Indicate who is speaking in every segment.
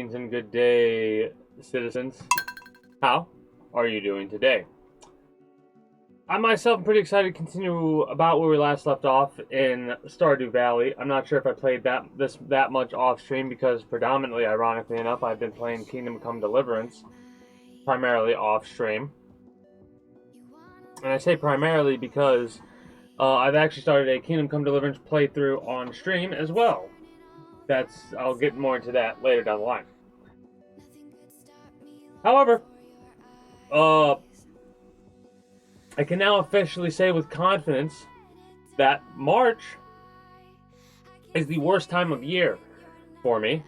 Speaker 1: greetings and good day, citizens. How are you doing today? I myself am pretty excited to continue about where we last left off in Stardew Valley. I'm not sure if I played that much off stream because predominantly, ironically enough, I've been playing Kingdom Come Deliverance primarily off stream. And I say primarily because I've actually started a Kingdom Come Deliverance playthrough on stream as well. I'll get more into that later down the line. However, I can now officially say with confidence that March is the worst time of year for me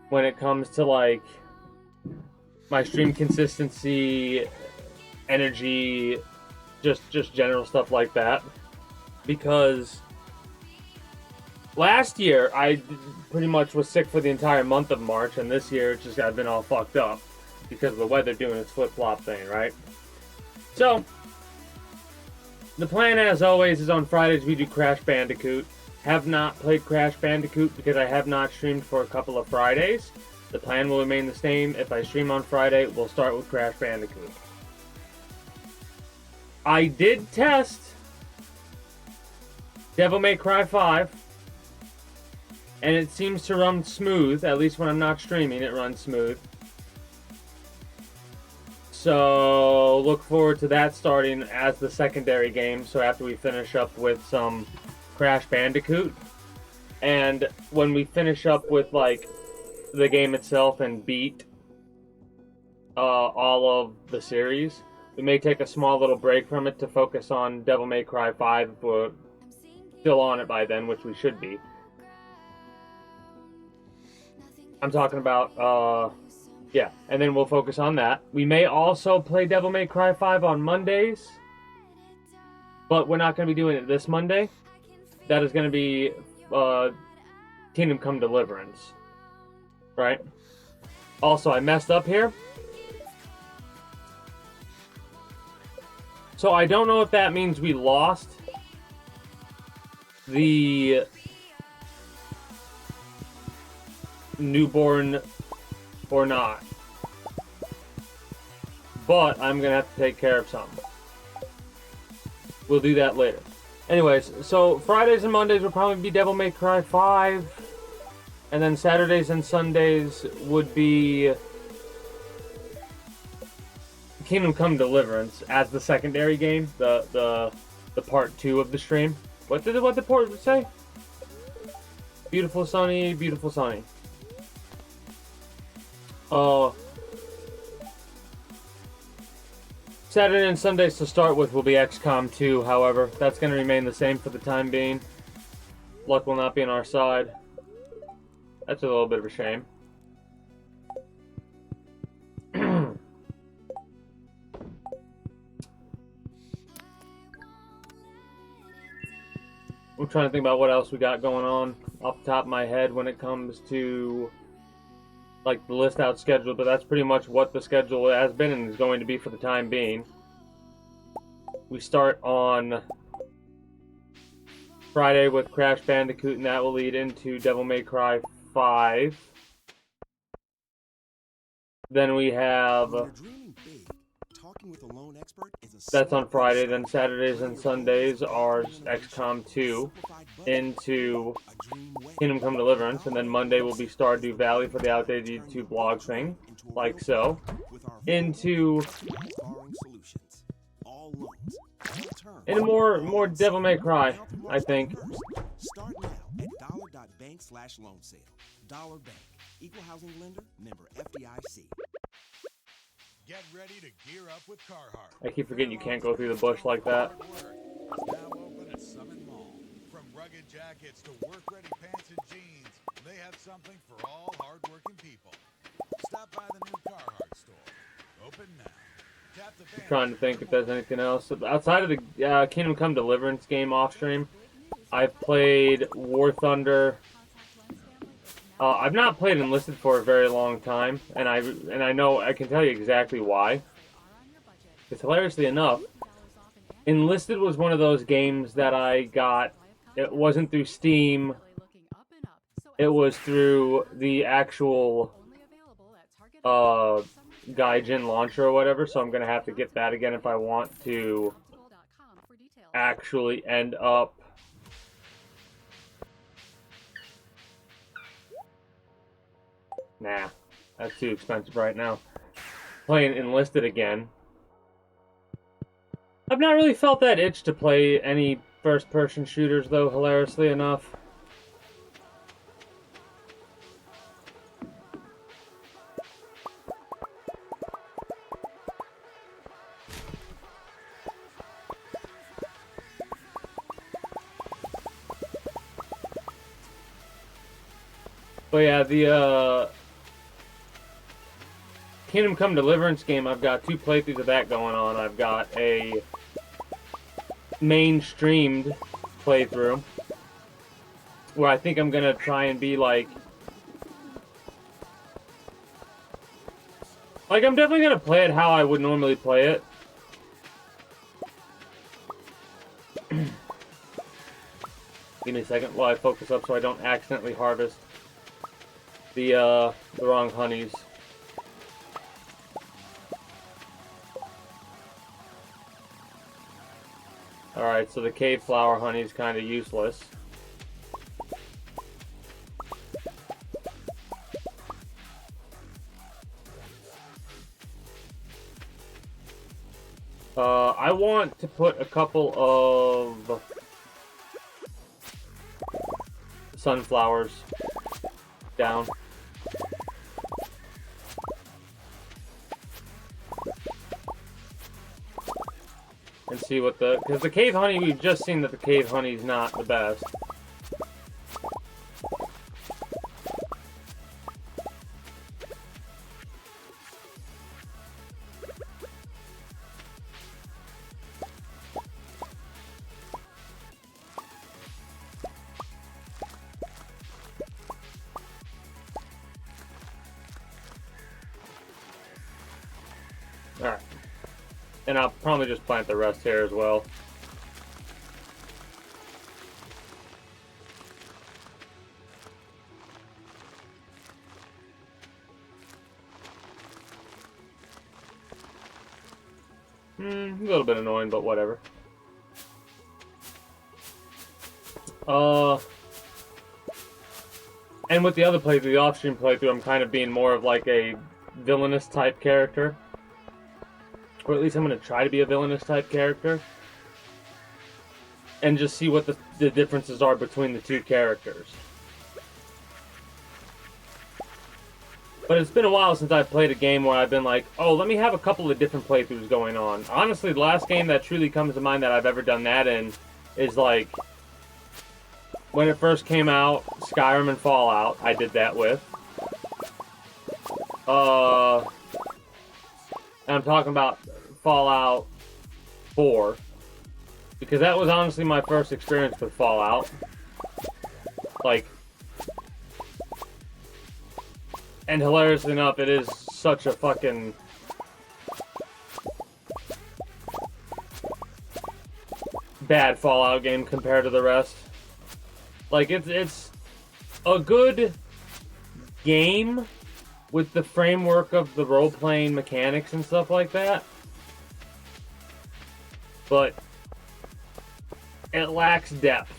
Speaker 1: when it comes to like my stream consistency, energy, just general stuff like that. Because last year I pretty much was sick for the entire month of March, and this year it's just I've been all fucked up because of the weather doing its flip-flop thing, right? So the plan, as always, is on Fridays we do Crash Bandicoot. Have not played Crash Bandicoot because I have not streamed for a couple of Fridays. The plan will remain the same. If I stream on Friday, we'll start with Crash Bandicoot. I did test Devil May Cry 5, and it seems to run smooth. At least when I'm not streaming, it runs smooth. So, look forward to that starting as the secondary game, so after we finish up with some Crash Bandicoot. And when we finish up with, like, the game itself and beat all of the series, we may take a small little break from it to focus on Devil May Cry 5 if we're still on it by then, which we should be. I'm talking about, yeah, and then we'll focus on that. We may also play Devil May Cry 5 on Mondays, but we're not going to be doing it this Monday. That is going to be Kingdom Come Deliverance, right? Also, I messed up here. So I don't know if that means we lost the newborn or not. But I'm gonna have to take care of something. We'll do that later. Anyways, so Fridays and Mondays will probably be Devil May Cry 5. And then Saturdays and Sundays would be Kingdom Come Deliverance as the secondary game, the part 2 of the stream. What did the port say? Beautiful sunny, beautiful sunny. Saturday and Sundays to start with will be XCOM 2, however. That's going to remain the same for the time being. Luck will not be on our side. That's a little bit of a shame. I'm trying to think about what else we got going on off the top of my head when it comes to like the list out schedule, but that's pretty much what the schedule has been and is going to be for the time being. We start on Friday with Crash Bandicoot, and that will lead into Devil May Cry 5. Then we have that's on Friday. Then Saturdays and Sundays are XCOM 2 into Kingdom Come Deliverance, and then Monday will be Stardew Valley for the outdated YouTube blog thing, like so. Into more Devil May Cry, I think.
Speaker 2: Start now at $.bank/loan sale. Dollar Bank, equal housing lender, member FDIC.
Speaker 3: Get ready to gear up with Carhartt.
Speaker 1: I keep forgetting you can't go through the bush like that.
Speaker 3: Now open at Summit Mall. From rugged jackets to work-ready pants and jeans, they have something for all hard-working people. Stop by the new Carhartt store. Open now. Tap the
Speaker 1: I'm trying to think if there's anything else outside of the Kingdom Come Deliverance game off stream. I've played War Thunder. I've not played Enlisted for a very long time, and I know I can tell you exactly why. Because hilariously enough, Enlisted was one of those games that I got. It wasn't through Steam. It was through the actual Gaijin launcher or whatever, so I'm gonna have to get that again if I want to actually end up nah, that's too expensive right now. Playing Enlisted again. I've not really felt that itch to play any first-person shooters, though, hilariously enough. But yeah, the Kingdom Come Deliverance game, I've got 2 playthroughs of that going on. I've got a mainstreamed playthrough where I think I'm gonna try and be like I'm definitely gonna play it how I would normally play it. Give me a second while I focus up so I don't accidentally harvest the wrong honeys. Alright, so the cave flower honey is kind of useless. I want to put a couple of sunflowers down. And see what because the cave honey, we've just seen that the cave honey is not the best. Alright. And I'll probably just plant the rest here as well. A little bit annoying, but whatever. And with the other playthrough, the off-stream playthrough, I'm kind of being more of like a villainous type character. Or at least I'm going to try to be a villainous type character. And just see what the differences are between the 2 characters. But it's been a while since I've played a game where I've been like, oh, let me have a couple of different playthroughs going on. Honestly, the last game that truly comes to mind that I've ever done that in is like when it first came out, Skyrim and Fallout, I did that with. And I'm talking about Fallout 4. Because that was honestly my first experience with Fallout. Like, and hilariously enough, it is such a fucking bad Fallout game compared to the rest. Like, it's a good game with the framework of the role-playing mechanics and stuff like that. But it lacks depth.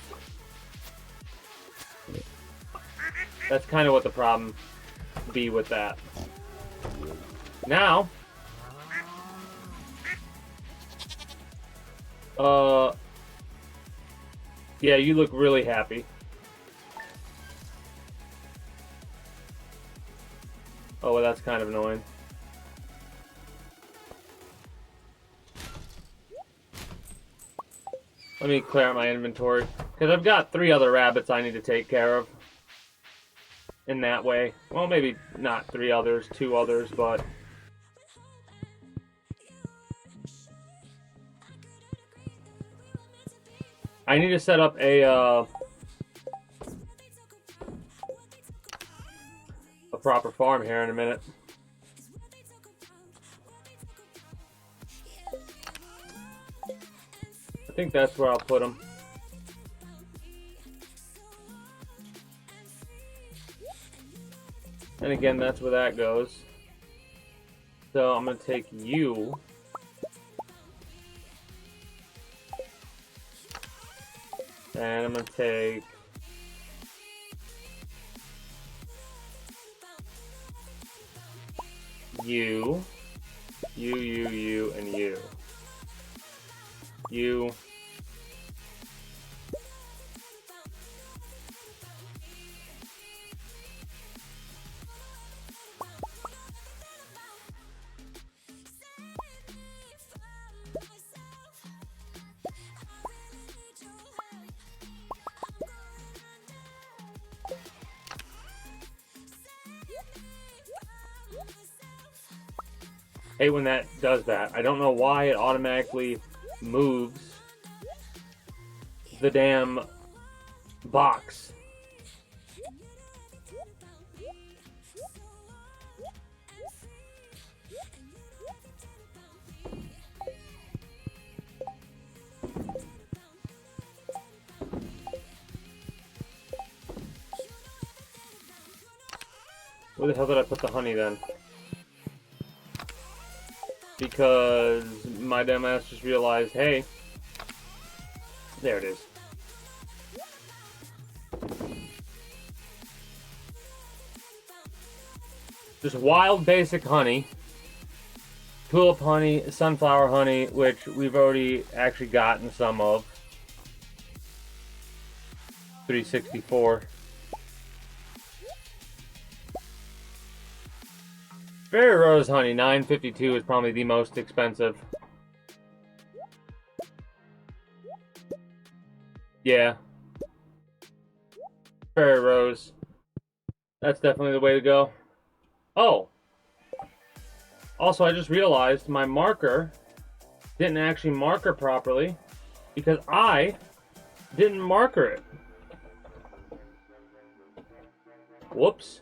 Speaker 1: That's kind of what the problem be with that. Now, yeah, you look really happy. Oh, well, that's kind of annoying. Let me clear out my inventory. Because I've got 3 other rabbits I need to take care of. In that way. Well, maybe not 3 others, 2 others, but... I need to set up a proper farm here in a minute. I think that's where I'll put them. And again, that's where that goes. So I'm gonna take you. And I'm gonna take you, and you. You. Hate when that does that. I don't know why it automatically moves the damn box. Where the hell did I put the honey then? Because my dumbass just realized, hey, there it is. Just wild basic honey, tulip honey, sunflower honey, which we've already actually gotten some of. 364. Fairy Rose honey, 952 is probably the most expensive. Yeah. Fairy Rose. That's definitely the way to go. Oh. Also, I just realized my marker didn't actually marker properly because I didn't marker it. Whoops.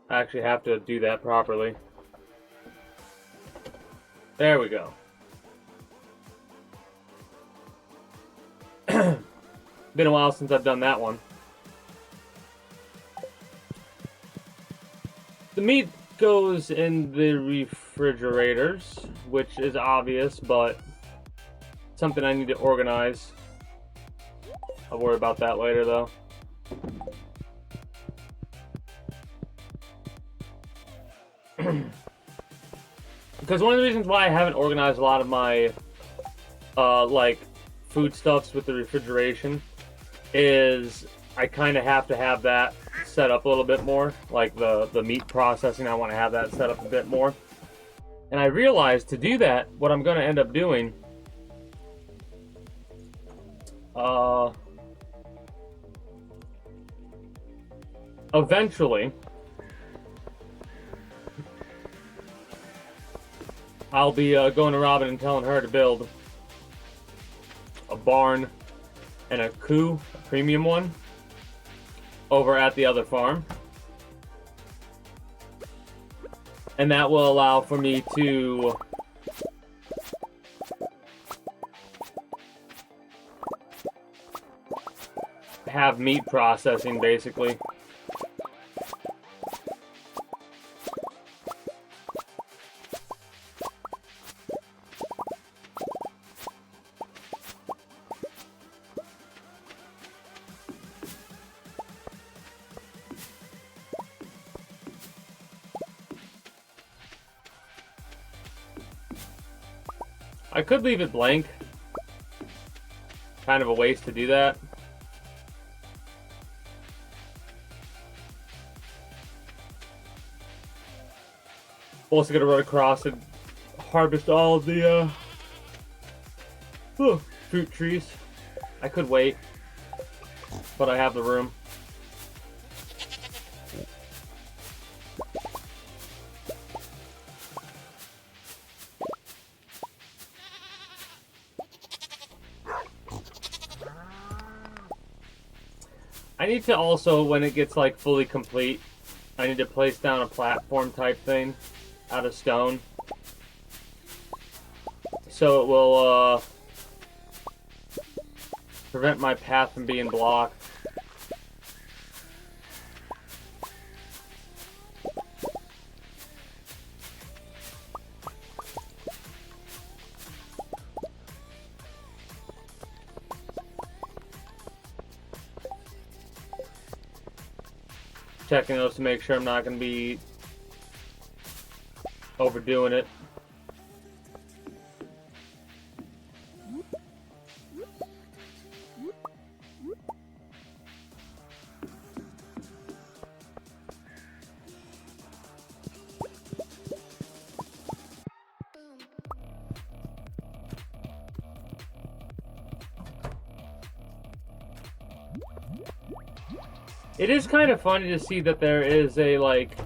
Speaker 1: I actually have to do that properly. There we go. Been a while since I've done that one. The meat goes in the refrigerators, which is obvious, but something I need to organize. I'll worry about that later, though. Because one of the reasons why I haven't organized a lot of my, like, foodstuffs with the refrigeration is I kind of have to have that set up a little bit more. Like, the meat processing, I want to have that set up a bit more. And I realized to do that, what I'm going to end up doing, eventually, I'll be going to Robin and telling her to build a barn and a coop, a premium one, over at the other farm. And that will allow for me to have meat processing, basically. I could leave it blank. Kind of a waste to do that. Also gonna run across and harvest all of the fruit trees. I could wait, but I have the room. I need to also, when it gets like fully complete, I need to place down a platform type thing out of stone. So it will prevent my path from being blocked. checking those to make sure I'm not going to be overdoing it. It is kind of funny to see that there is a, like...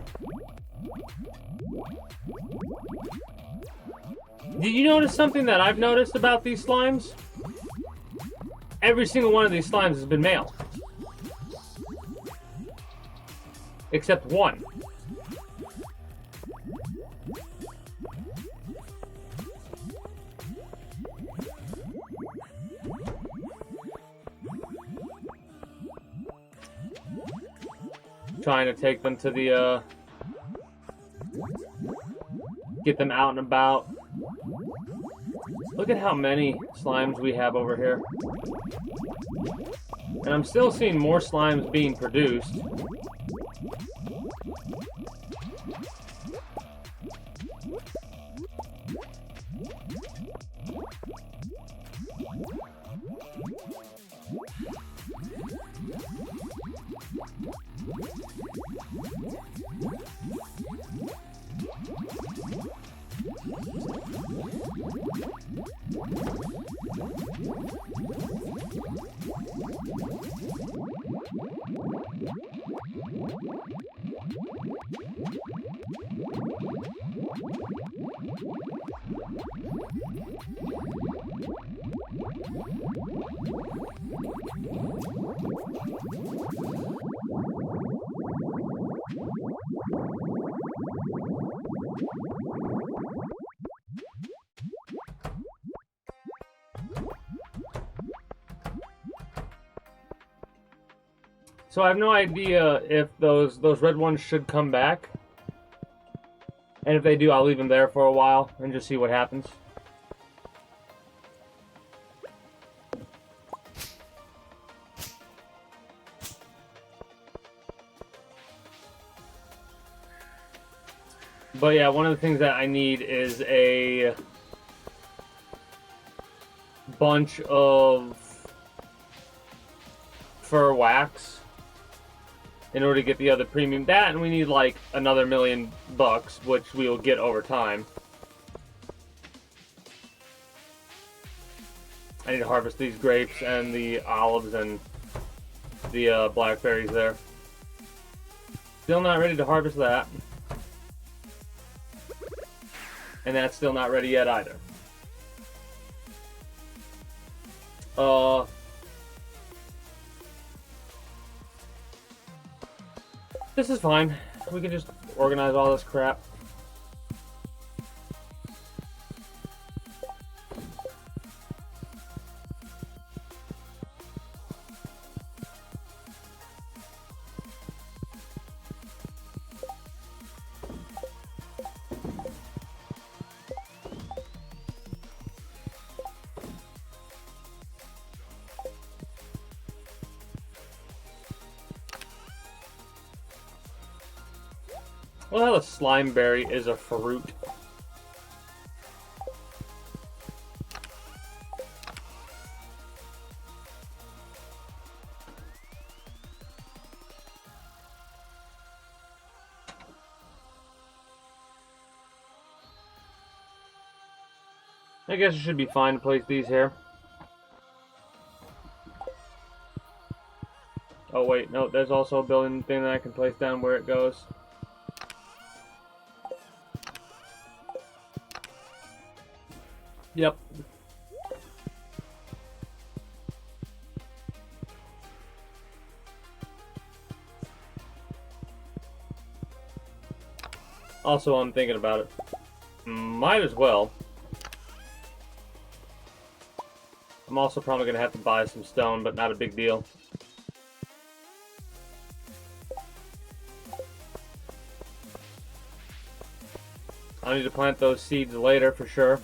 Speaker 1: Did you notice something that I've noticed about these slimes? Every single one of these slimes has been male. Except one. Trying to take them to the, get them out and about. Look at how many slimes we have over here. And I'm still seeing more slimes being produced. So I have no idea if those red ones should come back. And if they do, I'll leave them there for a while and just see what happens. But yeah, one of the things that I need is a bunch of fur wax in order to get the other premium. That, and we need like another $1 million, which we will get over time. I need to harvest these grapes and the olives and the blackberries there. Still not ready to harvest that. And that's still not ready yet either. This is fine. We can just organize all this crap. Well, a slime berry is a fruit. I guess it should be fine to place these here. Oh wait, no, there's also a building thing that I can place down where it goes. Yep. Also, I'm thinking about it. Might as well. I'm also probably going to have to buy some stone, but not a big deal. I'll need to plant those seeds later for sure.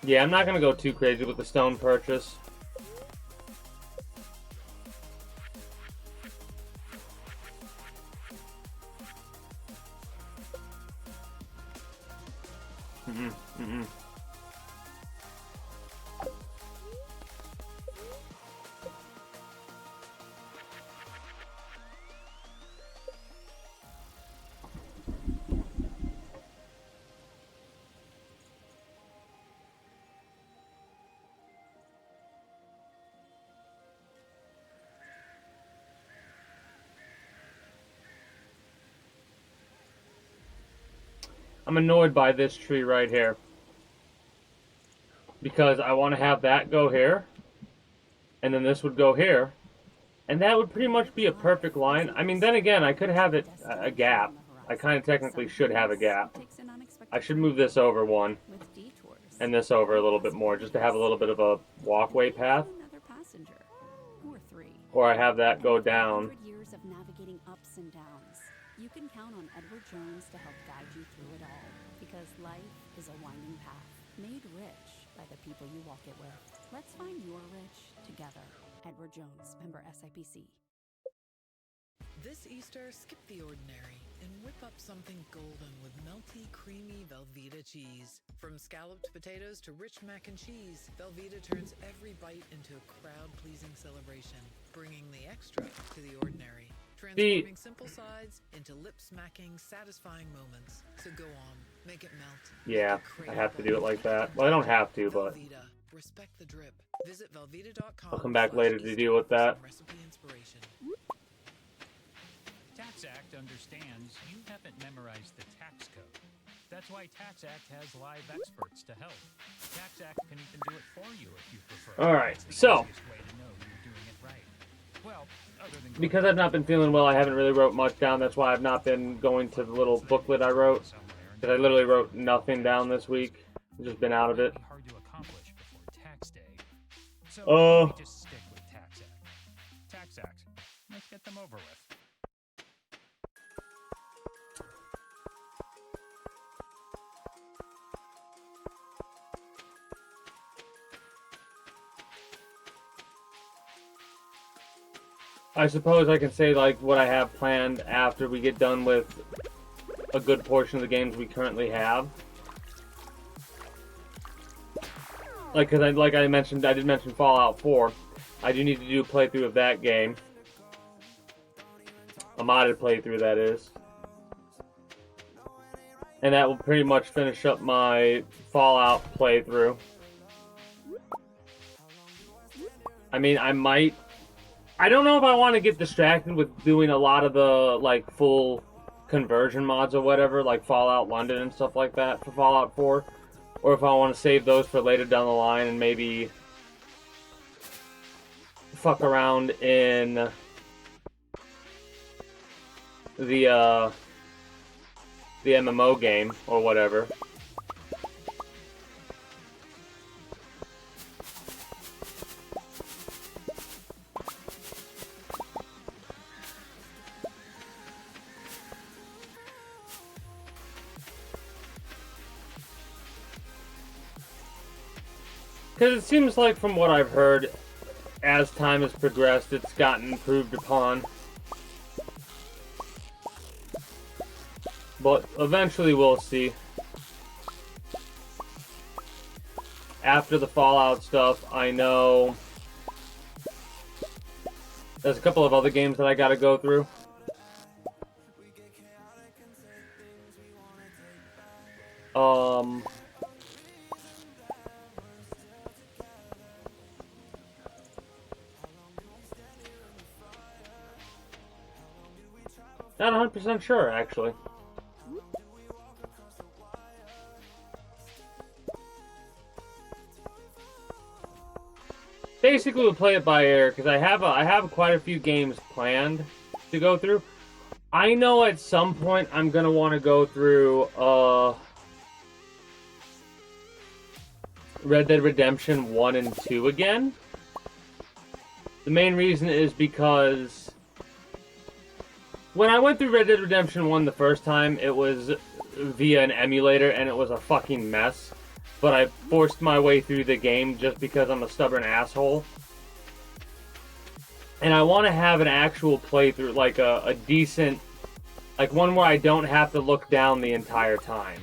Speaker 1: Yeah, I'm not gonna go too crazy with the stone purchase. I'm annoyed by this tree right here. Because I want to have that go here. And then this would go here. And that would pretty much be a perfect line. I mean, then again, I could have it a gap. I kind of technically should have a gap. I should move this over one. And this over a little bit more, just to have a little bit of a walkway path. Or I have that go down.
Speaker 4: Years of navigating ups and downs. You can count on Edward Jones to help guide you through it all. Because life is a winding path, made rich by the people you walk it with. Let's find your rich together. Edward Jones, member SIPC.
Speaker 5: This Easter, skip the ordinary and whip up something golden with melty, creamy Velveeta cheese. From scalloped potatoes to rich mac and cheese, Velveeta turns every bite into a crowd-pleasing celebration, bringing the extra to the ordinary. Transforming simple sides into lip-smacking, satisfying moments. So go on, make it melt.
Speaker 1: Yeah, I have to do it like that. Well, I don't have to, but
Speaker 5: Velveeta. Respect the drip. Visit Velveeta.com.
Speaker 1: I'll come back later to deal with that.
Speaker 5: Recipe inspiration.
Speaker 6: Tax Act understands you haven't memorized the tax code. That's why Tax Act has live experts to help. Tax Act can even do it for you if you prefer.
Speaker 1: All right,
Speaker 5: It's the
Speaker 1: so
Speaker 5: easiest way to know you're doing it right. Well, other than
Speaker 1: because I've not been feeling well, I haven't really wrote much down. That's why I've not been going to the little booklet I wrote. Because I literally wrote nothing down this week. I've just been out of it.
Speaker 6: Hard to accomplish before tax day. So
Speaker 1: Oh.
Speaker 6: we just stick with Tax Act. Tax Act. Let's get them over with.
Speaker 1: I suppose I can say like what I have planned after we get done with a good portion of the games we currently have. Like, cause like I mentioned, I did mention Fallout 4. I do need to do a playthrough of that game. A modded playthrough, that is. And that will pretty much finish up my Fallout playthrough. I mean, I don't know if I want to get distracted with doing a lot of the, like, full conversion mods or whatever, like Fallout London and stuff like that for Fallout 4. Or if I want to save those for later down the line and maybe fuck around in the MMO game or whatever. Because it seems like from what I've heard, as time has progressed, it's gotten improved upon. But eventually we'll see. After the Fallout stuff, I know there's a couple of other games that I gotta go through. Not 100% sure, actually. Basically, we'll play it by ear because I have quite a few games planned to go through. I know at some point I'm gonna want to go through Red Dead Redemption 1 and 2 again. The main reason is because when I went through Red Dead Redemption 1 the first time, it was via an emulator, and it was a fucking mess. but I forced my way through the game just because I'm a stubborn asshole. And I want to have an actual playthrough, like a decent, like one where I don't have to look down the entire time.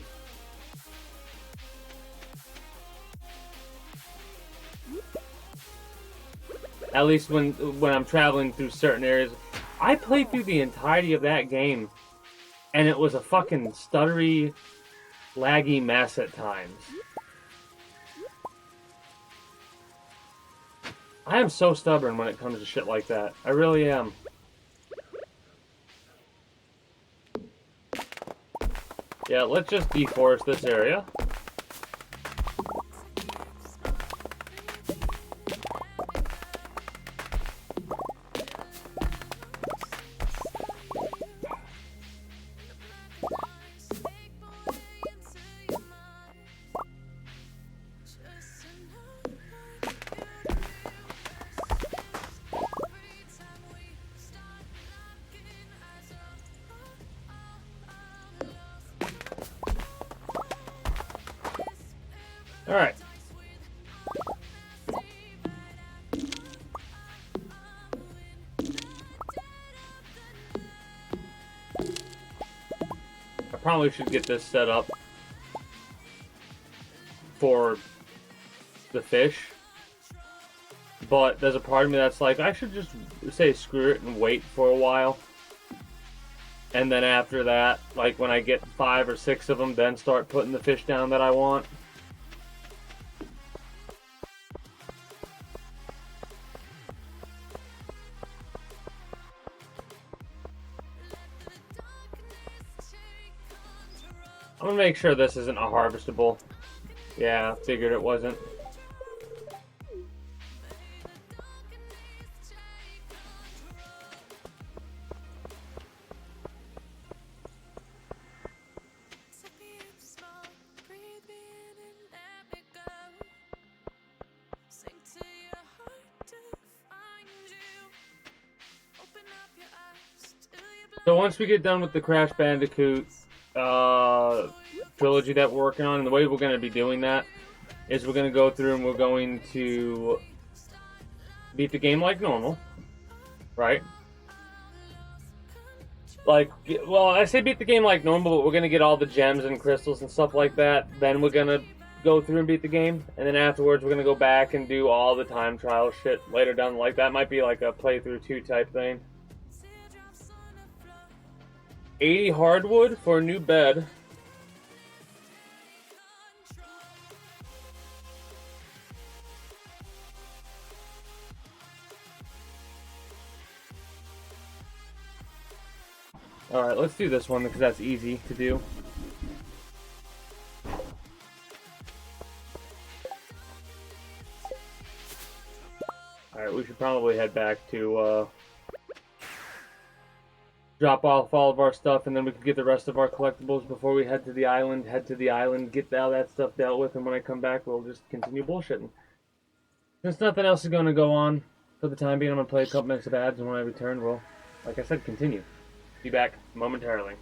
Speaker 1: At least when I'm traveling through certain areas. I played through the entirety of that game, and it was a fucking stuttery, laggy mess at times. I am so stubborn when it comes to shit like that. I really am. Yeah, let's just deforest this area. Alright. I probably should get this set up for the fish. But there's a part of me that's like, I should just say screw it and wait for a while. And then after that, like when I get 5 or 6 of them, then start putting the fish down that I want. I'm gonna make sure this isn't a harvestable. Yeah, figured it wasn't. So once we get done with the Crash Bandicoot trilogy that we're working on, and the way we're going to be doing that is we're going to go through and we're going to beat the game like normal, right? Like, well, I say beat the game like normal, but we're going to get all the gems and crystals and stuff like that. Then we're going to go through and beat the game, and then afterwards we're going to go back and do all the time trial shit later down. Like, that might be like a playthrough 2 type thing. 80 hardwood for a new bed. Alright, let's do this one because that's easy to do. Alright, we should probably head back to drop off all of our stuff, and then we can get the rest of our collectibles before we head to the island. Get all that stuff dealt with, and when I come back, we'll just continue bullshitting. Since nothing else is going to go on for the time being, I'm going to play a couple minutes of ads, and when I return, we'll, like I said, continue. Be back momentarily.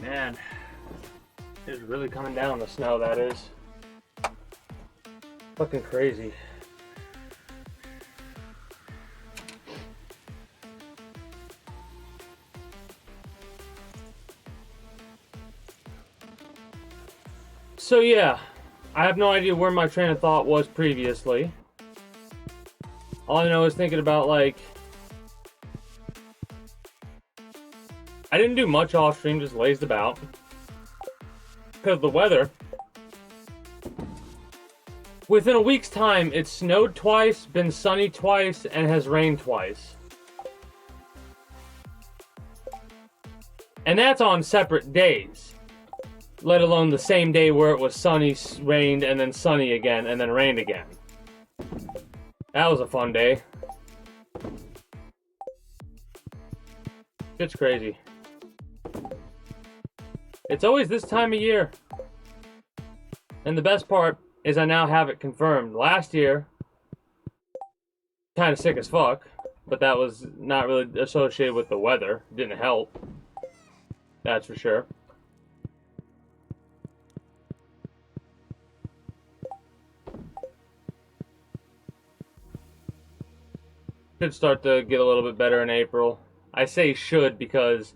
Speaker 1: Man, it's really coming down, the snow, that is. Fucking crazy. So yeah, I have no idea where my train of thought was previously. All I know is thinking about, like, I didn't do much off stream, just lazed about. Because of the weather. Within a week's time, it snowed twice, been sunny twice, and has rained twice. And that's on separate days. Let alone the same day where it was sunny, rained, and then sunny again, and then rained again. That was a fun day. It's crazy. It's always this time of year. And the best part is I now have it confirmed. Last year, kind of sick as fuck, but that was not really associated with the weather. Didn't help. That's for sure. Should start to get a little bit better in April. I say should because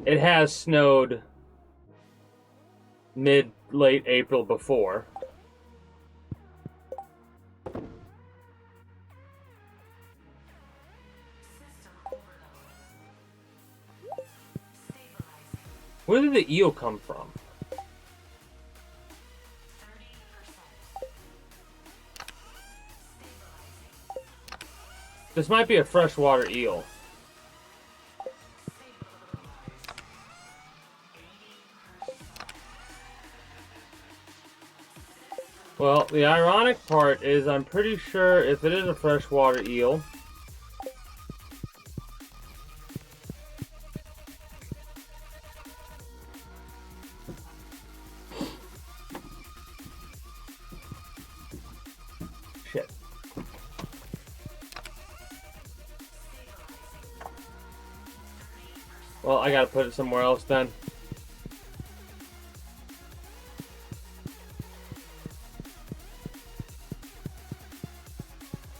Speaker 1: it has snowed mid-late April before. Where did the eel come from? This might be a freshwater eel. Well, the ironic part is I'm pretty sure if it is a freshwater eel, shit. Well, I gotta put it somewhere else then.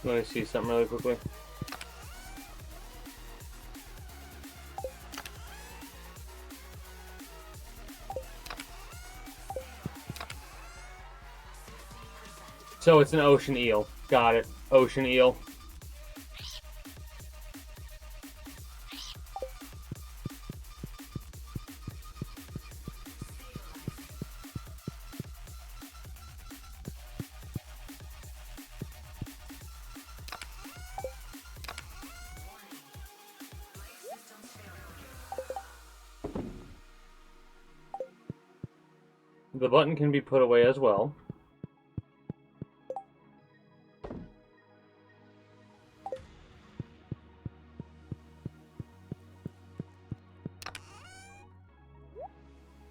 Speaker 1: Let me see something really quickly. So it's an ocean eel. Got it. Ocean eel. The button can be put away as well.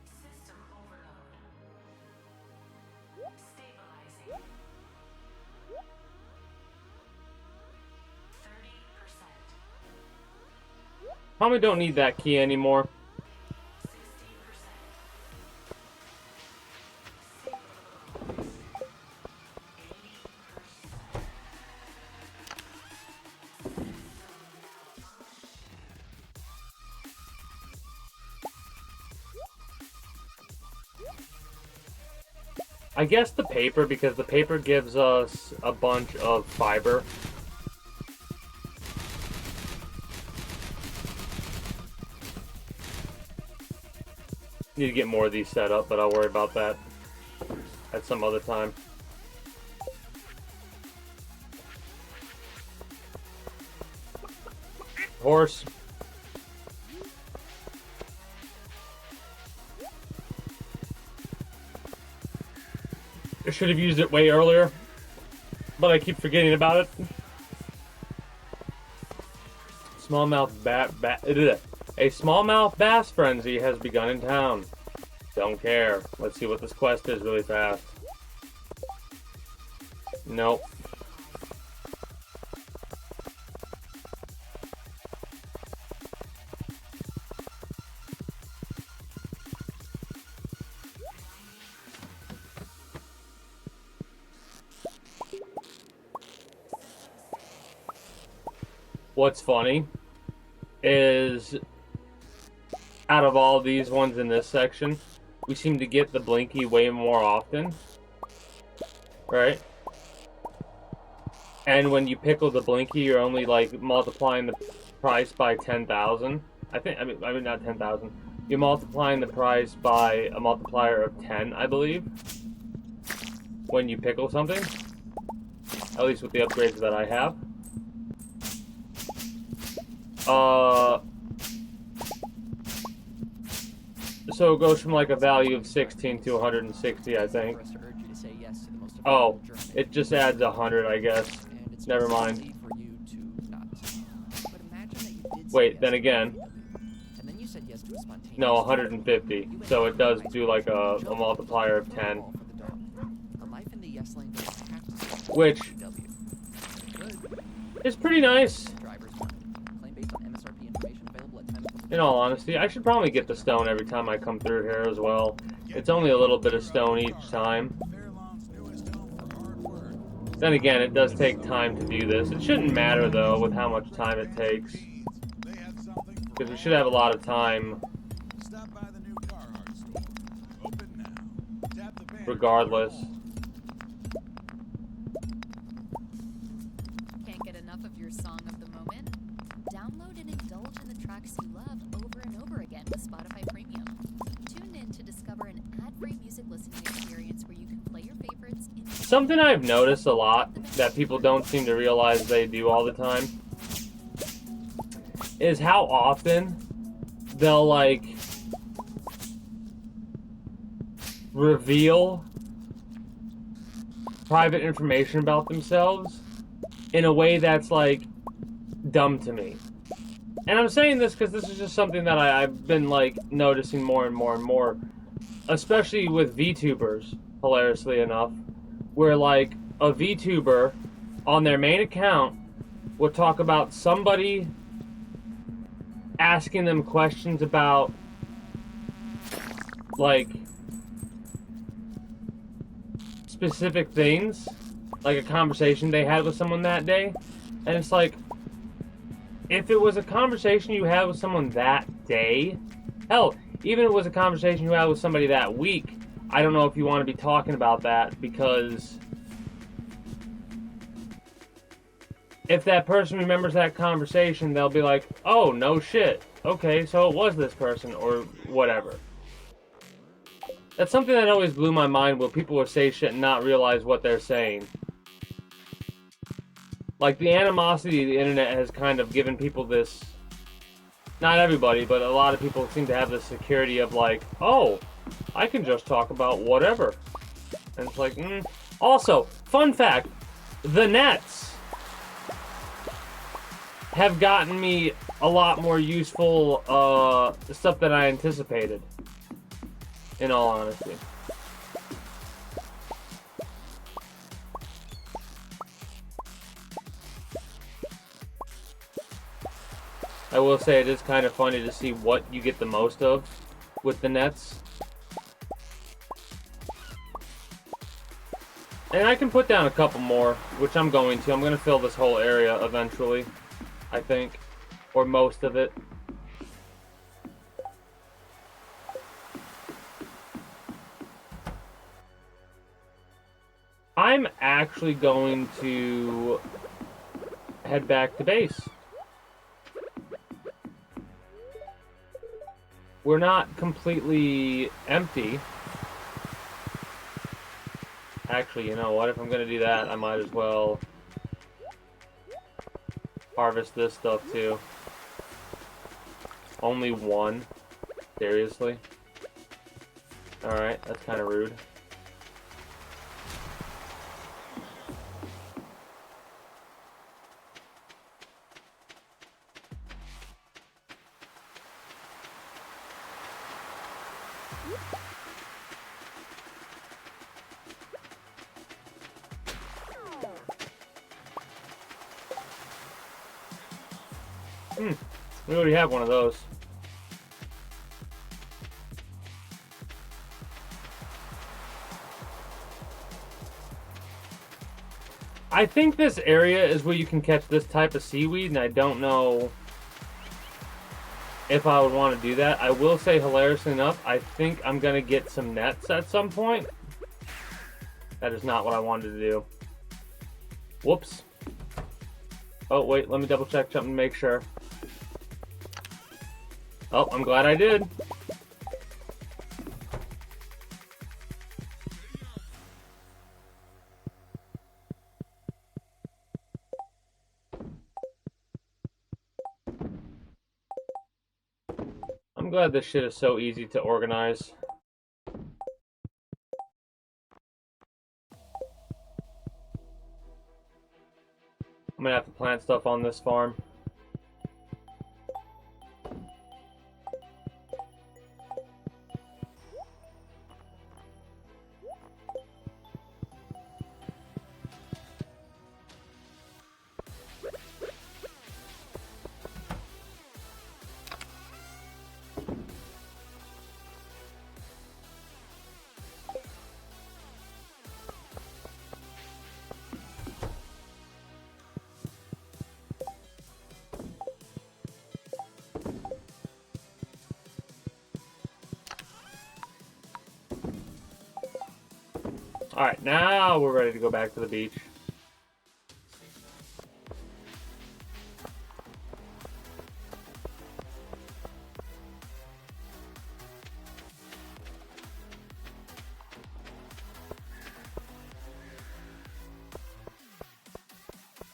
Speaker 7: System overload. Stabilizing. 30%.
Speaker 1: Probably don't need that key anymore. I guess the paper, because the paper gives us a bunch of fiber. Need to get more of these set up, but I'll worry about that at some other time. Horse. I should have used it way earlier, but I keep forgetting about it. A smallmouth bass frenzy has begun in town. Don't care. Let's see what this quest is really fast. Nope. what's funny is out of all these ones in this section, we seem to get the Blinky way more often, right? And when you pickle the Blinky, you're only like multiplying the price by 10,000. I mean not 10,000. You're multiplying the price by a multiplier of 10, I believe, when you pickle something. At least with the upgrades that I have. So it goes from like a value of 16 to 160, I think. Oh, it just adds 100, I guess. Never mind. Wait, then again. No, 150. So it does do like a multiplier of 10. Which is pretty nice. In all honesty, I should probably get the stone every time I come through here as well. It's only a little bit of stone each time. Then again, it does take time to do this. It shouldn't matter, though, with how much time it takes. Because we should have a lot of time regardless.
Speaker 4: Can't get enough of your song of the moment? Download and indulge in the tracks you love over and over again with Spotify Premium. Tune in to discover an ad-free music listening experience where you can play your favorites in
Speaker 1: Something I've noticed a lot that people don't seem to realize they do all the time is how often they'll like reveal private information about themselves in a way that's like dumb to me. And I'm saying this because this is just something that I've been like noticing more and more and more, especially with VTubers, hilariously enough, where like a VTuber on their main account would talk about somebody asking them questions about like specific things, like a conversation they had with someone that day. And it's like, if it was a conversation you had with someone that day, hell, even if it was a conversation you had with somebody that week, I don't know if you want to be talking about that, because if that person remembers that conversation, they'll be like, oh, no shit. Okay, so it was this person, or whatever. That's something that always blew my mind, where people will say shit and not realize what they're saying. Like, the animosity of the internet has kind of given people this... Not everybody, but a lot of people seem to have the security of like, oh, I can just talk about whatever. And it's like, Also, fun fact, the nets have gotten me a lot more useful stuff than I anticipated, in all honesty. I will say it is kind of funny to see what you get the most of with the nets. And I can put down a couple more, which I'm going to. I'm going to fill this whole area eventually, I think. Or most of it. I'm actually going to head back to base. We're not completely empty. Actually, you know what? If I'm gonna do that, I might as well harvest this stuff too. Only one? Seriously? Alright, that's kind of rude. We already have one of those. I think this area is where you can catch this type of seaweed, and I don't know if I would want to do that. I will say, hilariously enough, I think I'm going to get some nets at some point. That is not what I wanted to do. Whoops. Oh, wait, let me double check something to make sure. Oh, I'm glad I did. I'm glad this shit is so easy to organize. I'm gonna have to plant stuff on this farm. Alright, now we're ready to go back to the beach.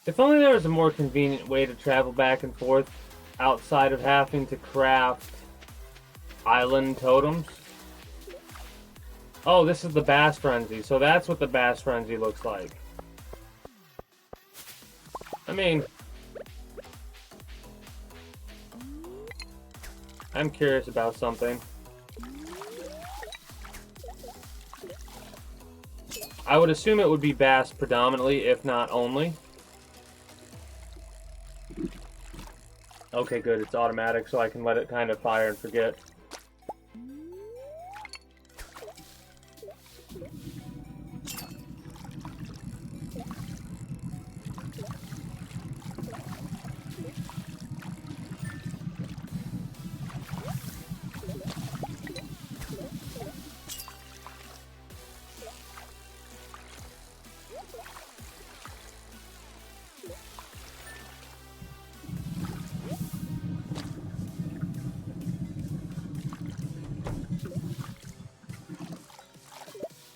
Speaker 1: If only there was a more convenient way to travel back and forth outside of having to craft island totems. Oh, this is the Bass Frenzy, so that's what the Bass Frenzy looks like. I mean, I'm curious about something. I would assume it would be bass predominantly, if not only. Okay, good, it's automatic, so I can let it kind of fire and forget.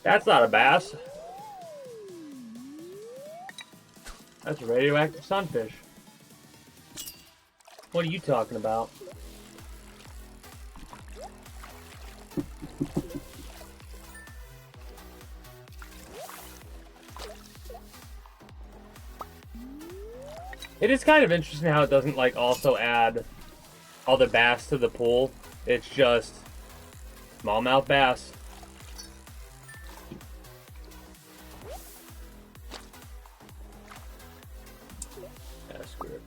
Speaker 1: That's not a bass. That's a radioactive sunfish. What are you talking about? It is kind of interesting how it doesn't like also add other bass to the pool. It's just smallmouth bass. Yeah, screw it.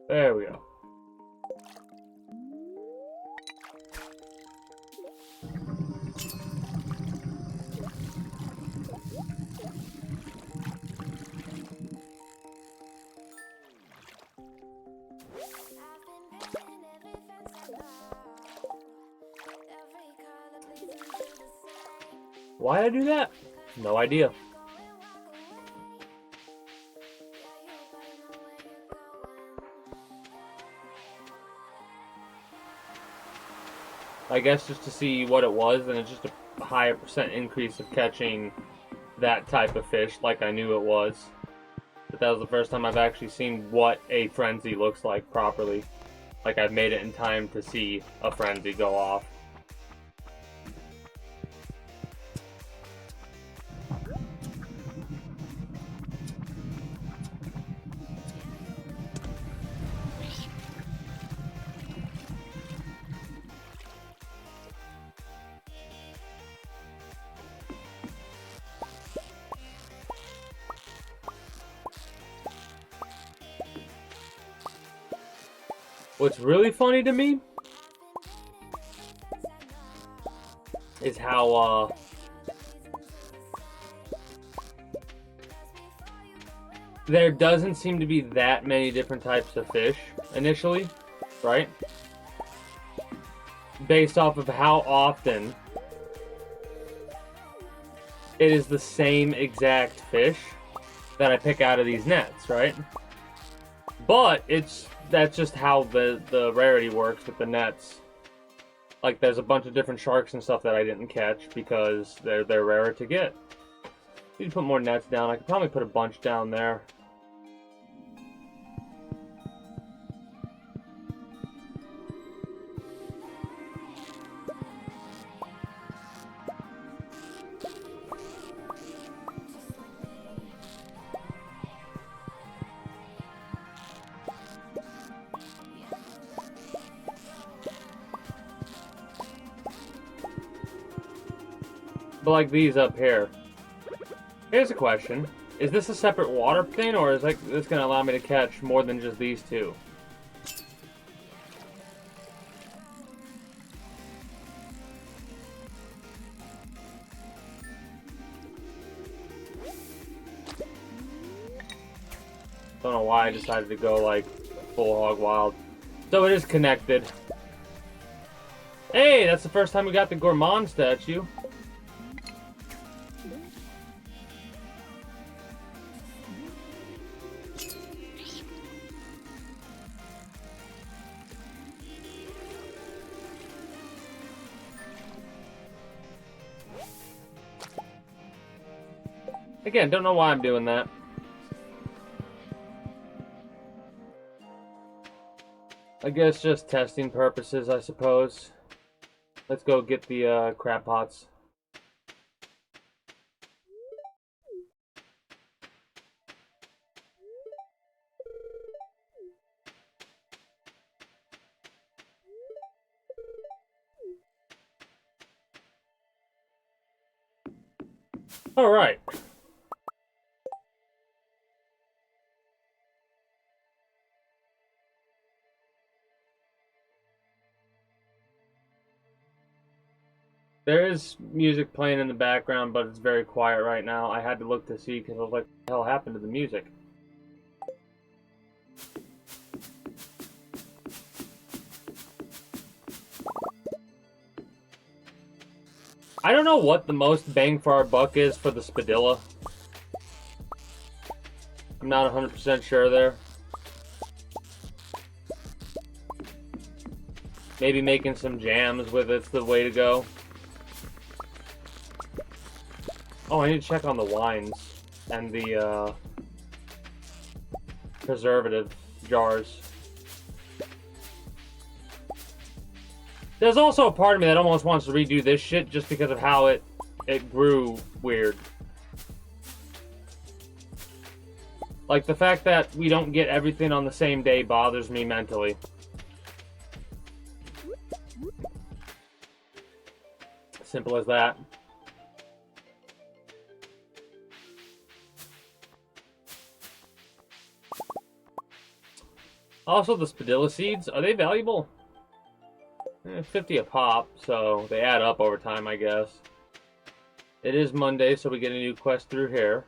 Speaker 1: There we go. Why I do that? No idea. I guess just to see what it was, and it's just a higher percent increase of catching that type of fish, like I knew it was. But that was the first time I've actually seen what a frenzy looks like properly. Like, I've made it in time to see a frenzy go off. What's really funny to me is how, there doesn't seem to be that many different types of fish initially, right? Based off of how often it is the same exact fish that I pick out of these nets, right? But that's just how the rarity works with the nets. Like, there's a bunch of different sharks and stuff that I didn't catch because they're rarer to get. Need to put more nets down. I could probably put a bunch down there. But like these up here. Here's a question. Is this a separate water thing, or is this going to allow me to catch more than just these two? Don't know why I decided to go like full hog wild. So it is connected. Hey, that's the first time we got the Gourmand statue. Again, don't know why I'm doing that. I guess just testing purposes, I suppose. Let's go get the crab pots. All right. There is music playing in the background, but it's very quiet right now. I had to look to see because I was like, what the hell happened to the music? I don't know what the most bang for our buck is for the spadilla. I'm not 100% sure there. Maybe making some jams with it's the way to go. Oh, I need to check on the wines and the preservative jars. There's also a part of me that almost wants to redo this shit just because of how it grew weird. Like, the fact that we don't get everything on the same day bothers me mentally. Simple as that. Also, the spadilla seeds, are they valuable? 50 a pop, so they add up over time, I guess. It is Monday, so we get a new quest through here.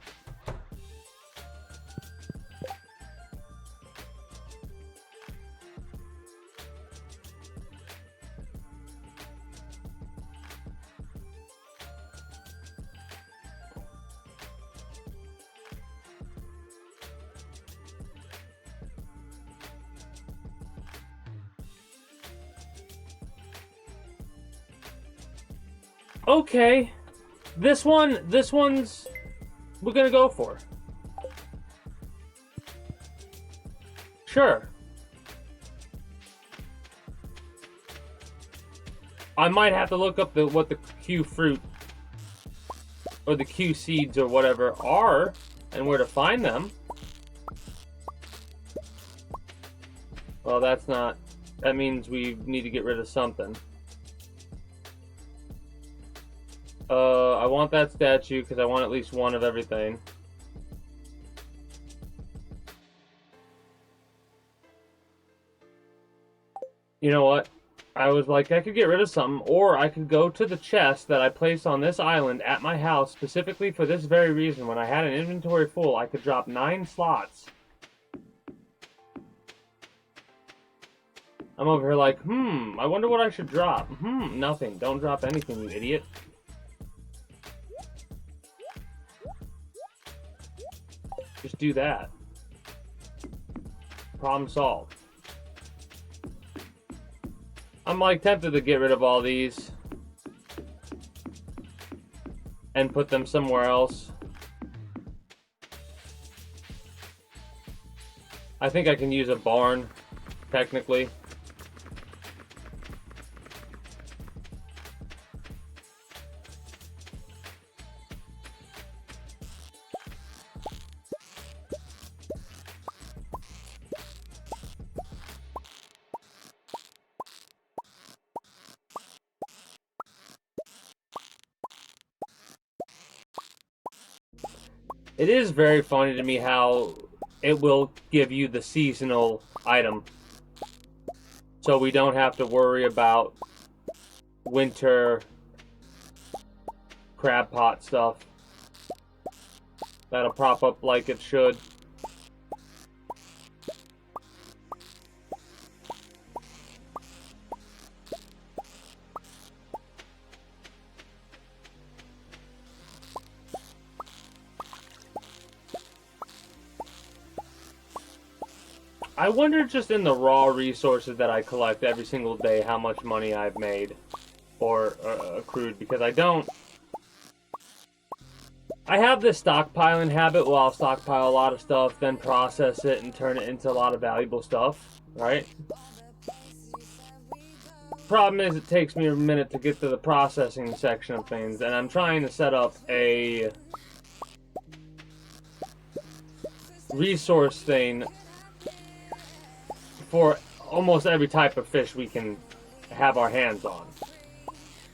Speaker 1: Okay, this one's we're gonna go for. Sure. I might have to look up what the Q fruit or the Q seeds or whatever are and where to find them. Well, that's not... That means we need to get rid of something. I want that statue because I want at least one of everything. You know what? I was like, I could get rid of something, or I could go to the chest that I placed on this island at my house specifically for this very reason. When I had an inventory full, I could drop 9 slots. I'm over here like, I wonder what I should drop. Nothing. Don't drop anything, you idiot. Just do that. Problem solved. I'm like tempted to get rid of all these and put them somewhere else. I think I can use a barn, technically. It is very funny to me how it will give you the seasonal item. So we don't have to worry about winter crab pot stuff. That'll prop up like it should. I wonder just in the raw resources that I collect every single day how much money I've made or accrued, because I don't... I have this stockpiling habit where I'll stockpile a lot of stuff, then process it and turn it into a lot of valuable stuff, right? Problem is it takes me a minute to get to the processing section of things, and I'm trying to set up a resource thing for almost every type of fish we can have our hands on,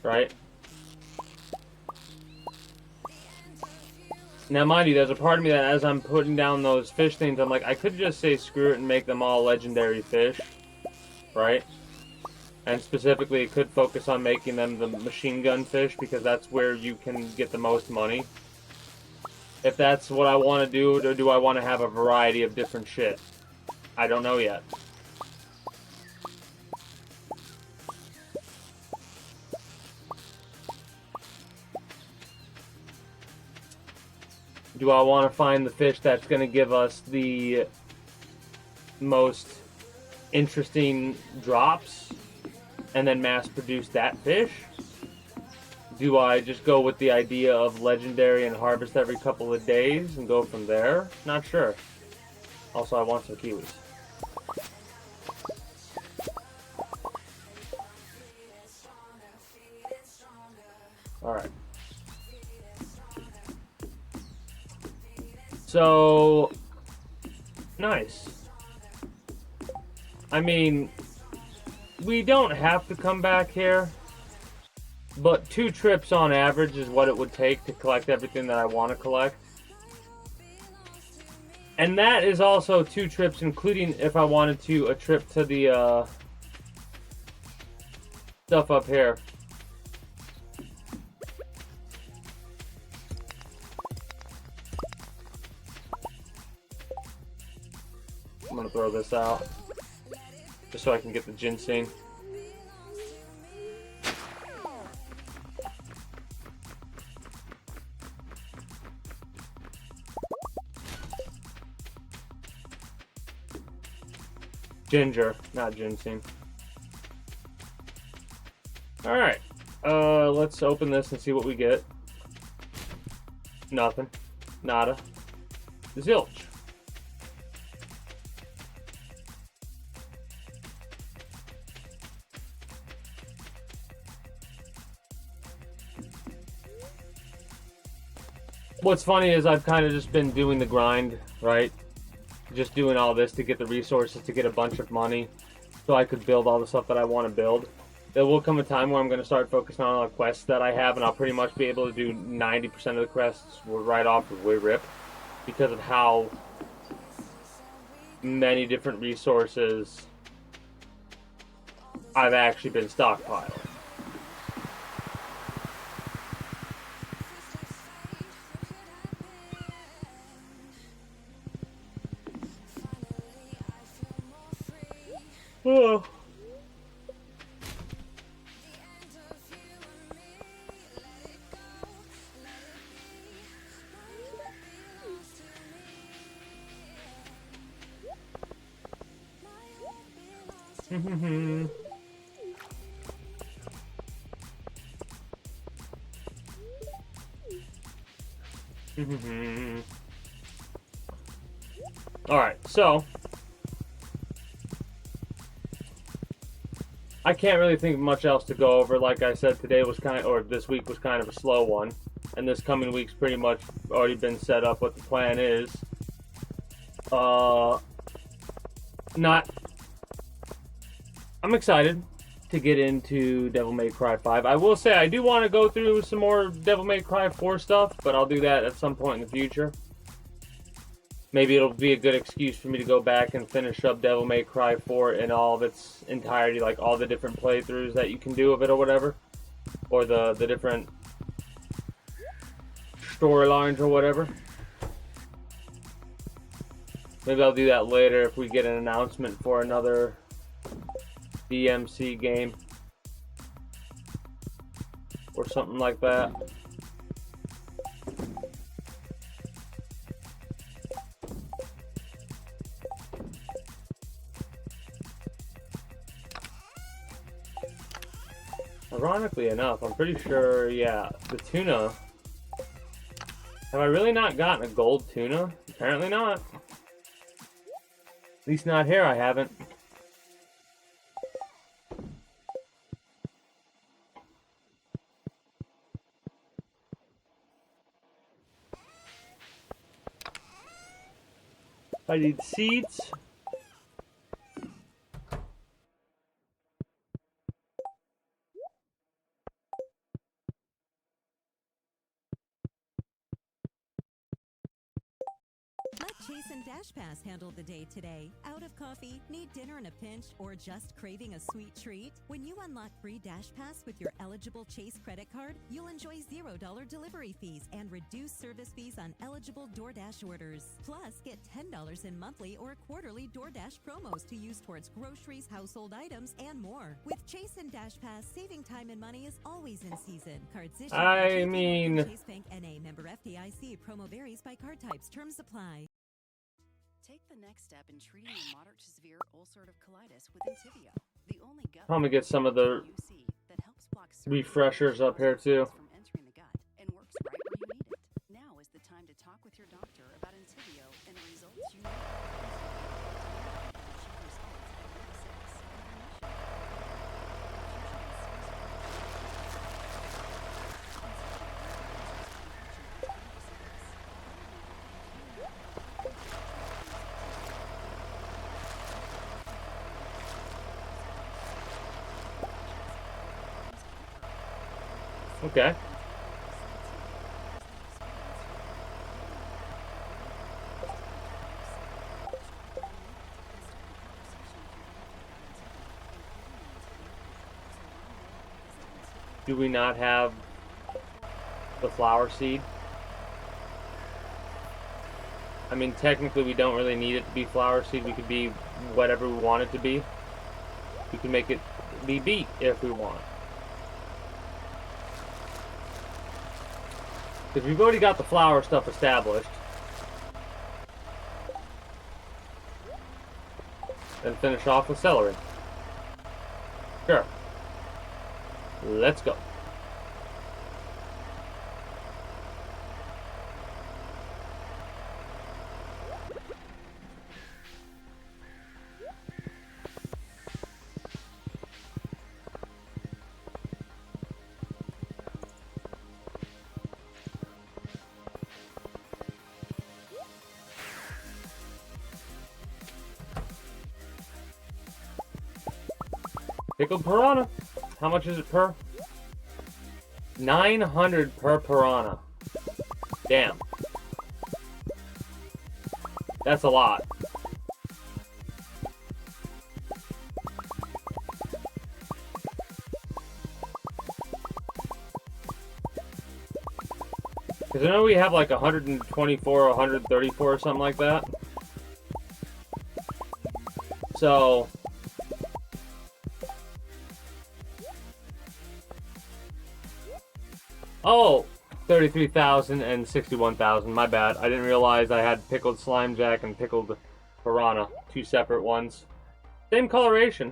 Speaker 1: right? Now, mind you, there's a part of me that as I'm putting down those fish things, I'm like, I could just say screw it and make them all legendary fish, right? And specifically, it could focus on making them the machine gun fish, because that's where you can get the most money. If that's what I want to do, or do I want to have a variety of different shit? I don't know yet. Do I want to find the fish that's going to give us the most interesting drops and then mass produce that fish? Do I just go with the idea of legendary and harvest every couple of days and go from there? Not sure. Also, I want some kiwis. Alright. So, nice. I mean, we don't have to come back here, but 2 trips on average is what it would take to collect everything that I want to collect. And that is also 2 trips, including if I wanted to, a trip to the stuff up here. I'm gonna throw this out just so I can get the ginseng. Ginger, not ginseng. Alright. Let's open this and see what we get. Nothing. Nada. Zilch. what's funny is I've kind of just been doing the grind, right? Just doing all this to get the resources to get a bunch of money so I could build all the stuff that I want to build. There will come a time where I'm going to start focusing on the quests that I have, and I'll pretty much be able to do 90% of the quests right off of WeRip because of how many different resources I've actually been stockpiling. Oh. Alright, so I can't really think of much else to go over. Like I said, today was this week was kind of a slow one, and this coming week's pretty much already been set up what the plan is. I'm excited to get into Devil May Cry 5. I will say I do want to go through some more Devil May Cry 4 stuff, but I'll do that at some point in the future. Maybe it'll be a good excuse for me to go back and finish up Devil May Cry 4 in all of its entirety, like all the different playthroughs that you can do of it or whatever. Or the different storylines or whatever. Maybe I'll do that later if we get an announcement for another DMC game. Or something like that. Ironically enough, I'm pretty sure, yeah, the tuna. Have I really not gotten a gold tuna? Apparently not. At least not here, I haven't. I need seeds.
Speaker 8: Let Chase and Dash Pass handle the day today. Out of coffee, need dinner in a pinch, or just craving a sweet treat? When you unlock free Dash Pass with your eligible Chase credit card, you'll enjoy $0 delivery fees and reduced service fees on eligible DoorDash orders. Plus, get $10 in monthly or quarterly DoorDash promos to use towards groceries, household items, and more. With Chase and Dash Pass, saving time and money is always in season. Cards issued by Chase Bank NA, member FDIC. Promo varies by card types. Terms apply.
Speaker 4: Take the next step in treating your moderate to severe ulcerative colitis with Entyvio, the only gut
Speaker 1: Probably get some of the
Speaker 4: UC that helps block
Speaker 1: refreshers up here too.
Speaker 4: from entering the gut and works right where you need it. Now is the time to talk with your doctor about Entyvio and the results you need.
Speaker 1: Okay. Do we not have the flower seed? I mean, technically we don't really need it to be flower seed. We could be whatever we want it to be. We can make it be beet if we want. Because we've already got the flower stuff established. Then finish off with celery. Sure. Let's go. Pickled piranha. How much is it per? 900 per piranha. Damn. That's a lot. Because I know we have like 124 or 134 or something like that. So... Oh! 33,000 and 61,000. My bad. I didn't realize I had pickled slime jack and pickled piranha. Two separate ones. Same coloration.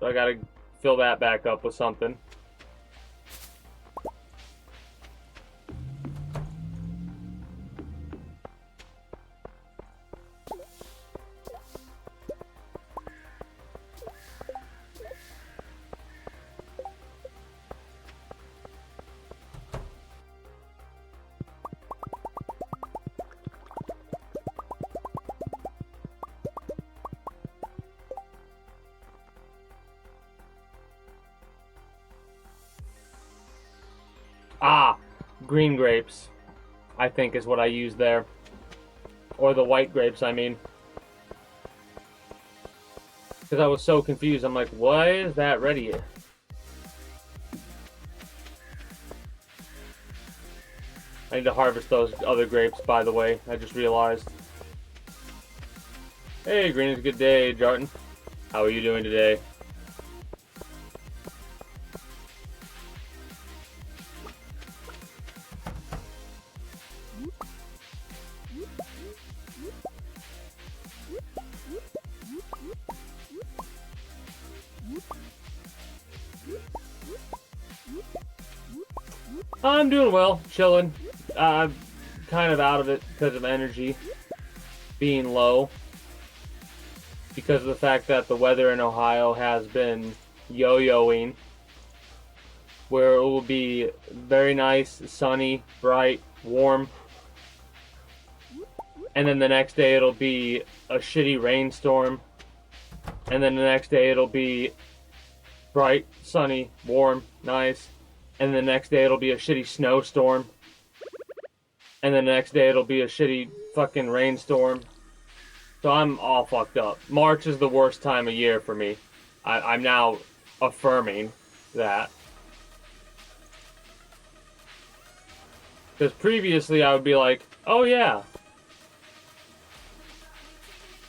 Speaker 1: So I gotta fill that back up with something. Ah, green grapes, I think is what I used there. Or the white grapes, I mean. Because I was so confused. I'm like, why is that ready? I need to harvest those other grapes, by the way. I just realized. Hey, Green, it's a good day, Jarton. How are you doing today? I'm doing well, chilling. I'm kind of out of it because of energy being low. Because of the fact that the weather in Ohio has been yo-yoing. Where it will be very nice, sunny, bright, warm. And then the next day it'll be a shitty rainstorm. And then the next day it'll be bright, sunny, warm, nice. And the next day it'll be a shitty snowstorm. And then the next day it'll be a shitty fucking rainstorm. So I'm all fucked up. March is the worst time of year for me. I'm now affirming that. Because previously I would be like, oh yeah,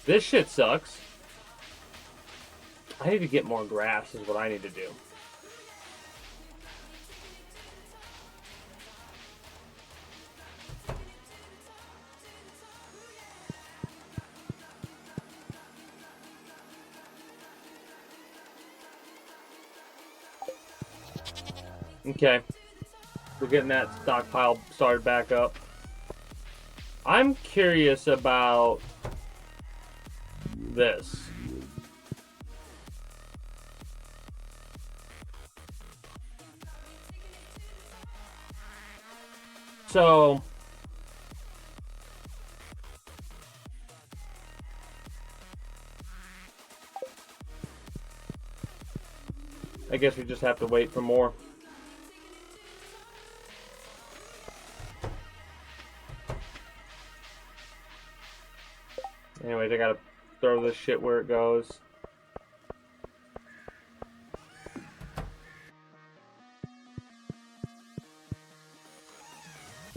Speaker 1: this shit sucks. I need to get more grass is what I need to do. Okay. We're getting that stockpile started back up. I'm curious about this. So, I guess we just have to wait for more. Anyways, I gotta throw this shit where it goes.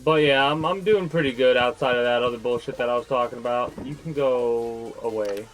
Speaker 1: But yeah, I'm doing pretty good outside of that other bullshit that I was talking about. You can go away.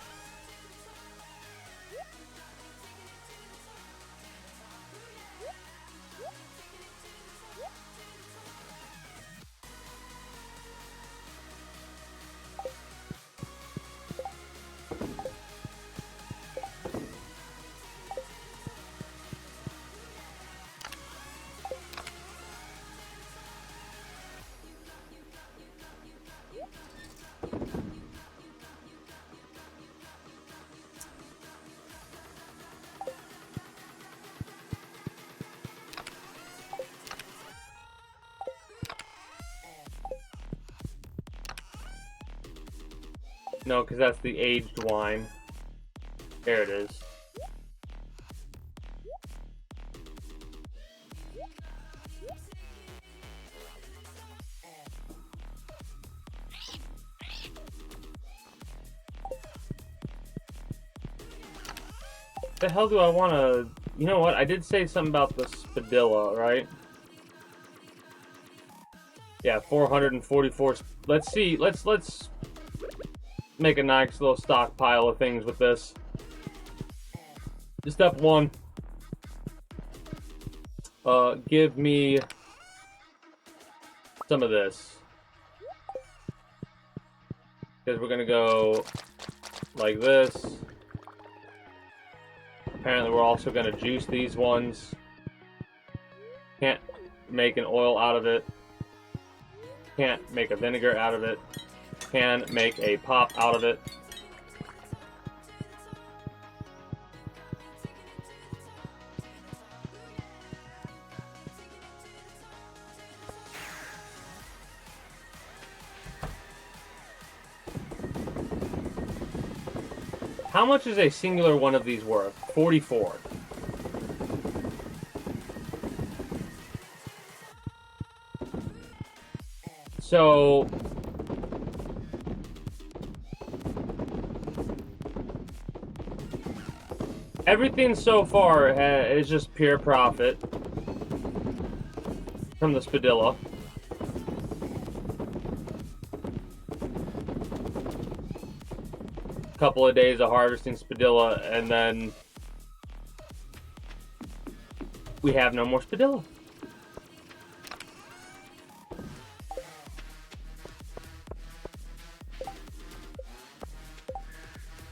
Speaker 1: No, because that's the aged wine. There it is. The hell do I want to... You know what? I did say something about the Spadilla, right? Yeah, 444. Let's see. Let's make a nice little stockpile of things with this. Step 1. Give me some of this. Because we're gonna go like this. Apparently we're also gonna juice these ones. Can't make an oil out of it. Can't make a vinegar out of it. Can make a pop out of it. How much is a singular one of these worth? 44. So everything so far is just pure profit from the Spadilla. Couple of days of harvesting Spadilla, and then we have no more Spadilla.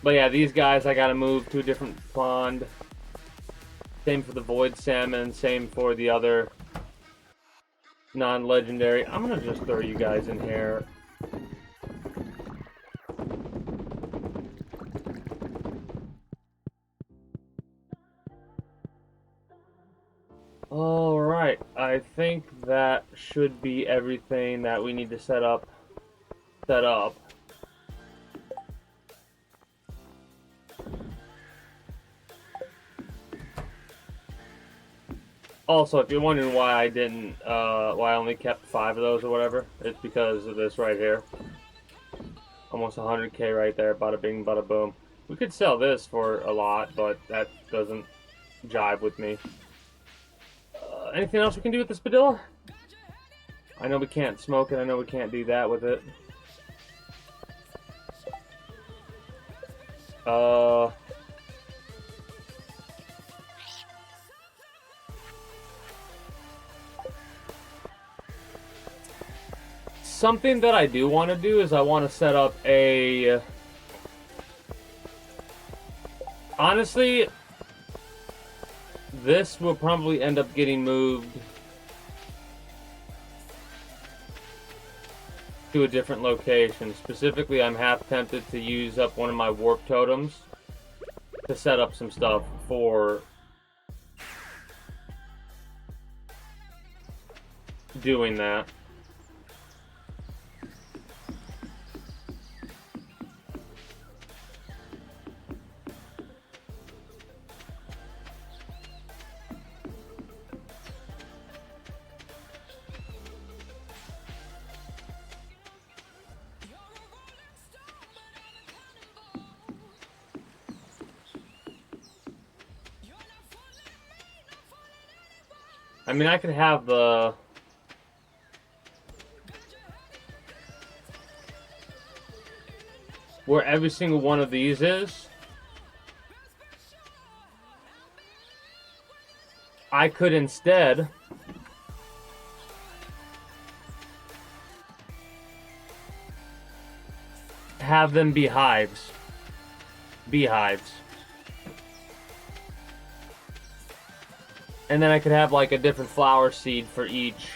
Speaker 1: But yeah, these guys I gotta move to a different pond. Same for the void salmon, same for the other non-legendary. I'm gonna just throw you guys in here. Alright, I think that should be everything that we need to set up. Also, if you're wondering why I didn't, why I only kept 5 of those or whatever, it's because of this right here. Almost 100k right there, bada bing, bada boom. We could sell this for a lot, but that doesn't jive with me. Anything else we can do with the Spadilla? I know we can't smoke it, I know we can't do that with it. Something that I do want to do is I want to set up a... Honestly, this will probably end up getting moved to a different location. Specifically, I'm half tempted to use up one of my warp totems to set up some stuff for doing that. I mean, I could have the... where every single one of these is. I could instead have them be hives. Beehives. And then I could have like a different flower seed for each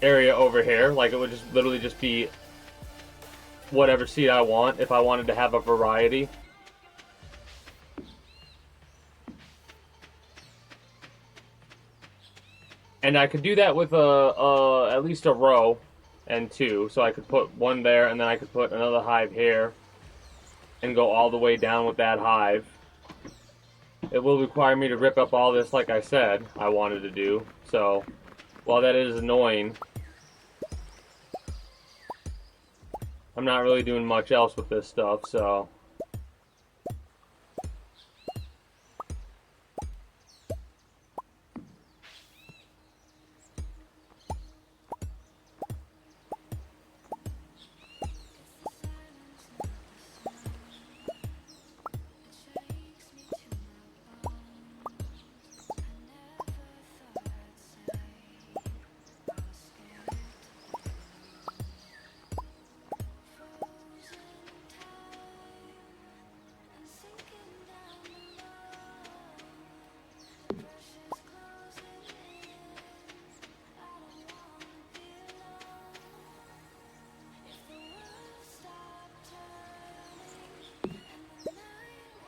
Speaker 1: area over here. Like it would just literally just be whatever seed I want if I wanted to have a variety. And I could do that with at least a row. and 2. So I could put one there, and then I could put another hive here, and go all the way down with that hive. It will require me to rip up all this, like I said I wanted to do. So, while that is annoying, I'm not really doing much else with this stuff, so...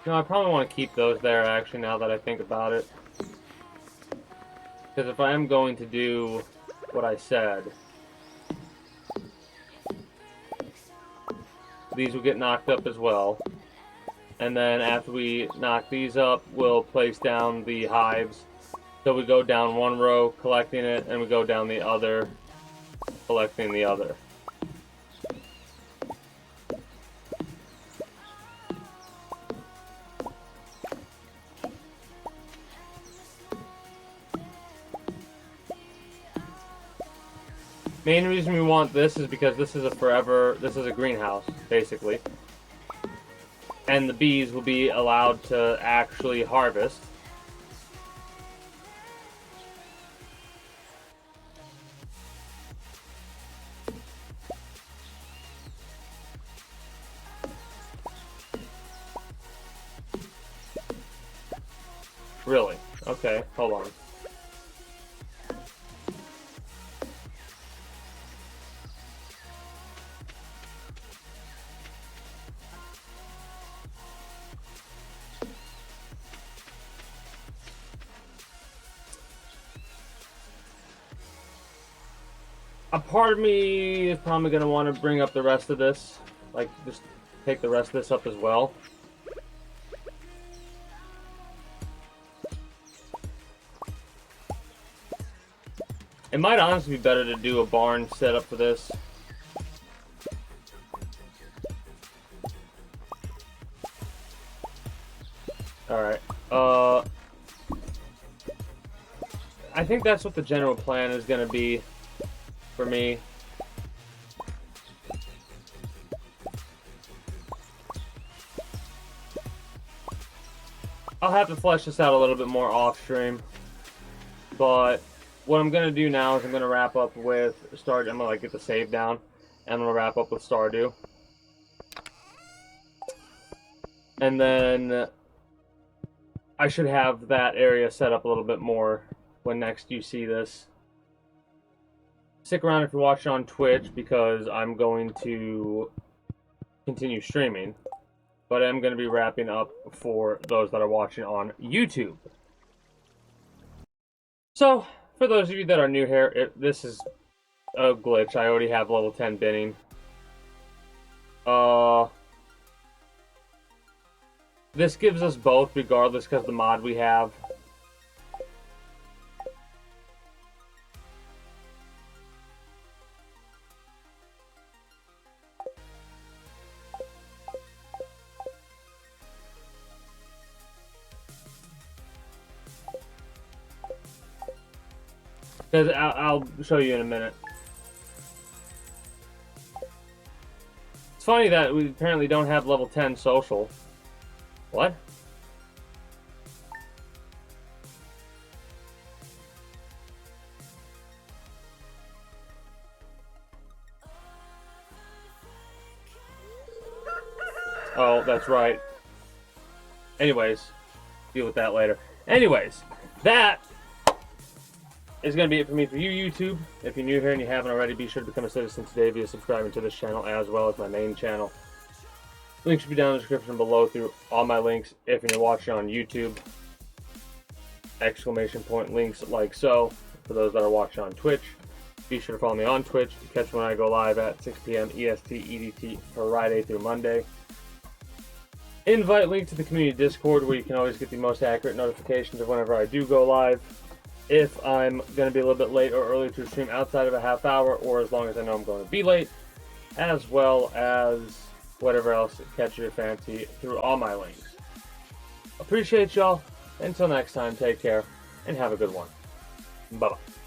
Speaker 1: No, I probably want to keep those there, actually, now that I think about it. Because if I am going to do what I said, these will get knocked up as well. And then after we knock these up, we'll place down the hives. So we go down one row, collecting it, and we go down the other, collecting the other. Main reason we want this is because this is a greenhouse, basically. And the bees will be allowed to actually harvest. Really? Okay, hold on. A part of me is probably going to want to bring up the rest of this. Like, just take the rest of this up as well. It might honestly be better to do a barn setup for this. Alright. I think that's what the general plan is going to be for me. I'll have to flesh this out a little bit more off stream, but what I'm gonna do now is I'm gonna wrap up with Stardew. I'm gonna like get the save down, and I'm gonna wrap up with Stardew, and then I should have that area set up a little bit more when next you see this. Stick around if you're watching on Twitch, because I'm going to continue streaming, but I'm going to be wrapping up for those that are watching on YouTube. So, for those of you that are new here, this is a glitch. I already have level 10 binning. This gives us both, regardless, because the mod we have. Because I'll show you in a minute. It's funny that we apparently don't have level 10 social. What? Oh, that's right. Anyways, deal with that later. Anyways, that is going to be it for me for you, YouTube. If you're new here and you haven't already, be sure to become a citizen today via subscribing to this channel as well as my main channel. Links should be down in the description below through all my links. If you're watching on YouTube, exclamation point links like so. For those that are watching on Twitch, Be sure to follow me on Twitch. Catch when I go live at 6 p.m. EST EDT Friday through Monday. Invite link to the community Discord where you can always get the most accurate notifications of whenever I do go live. If I'm going to be a little bit late or early to stream outside of a half hour, or as long as I know I'm going to be late, as well as whatever else catches your fancy through all my links. Appreciate y'all. Until next time, take care and have a good one. Bye-bye.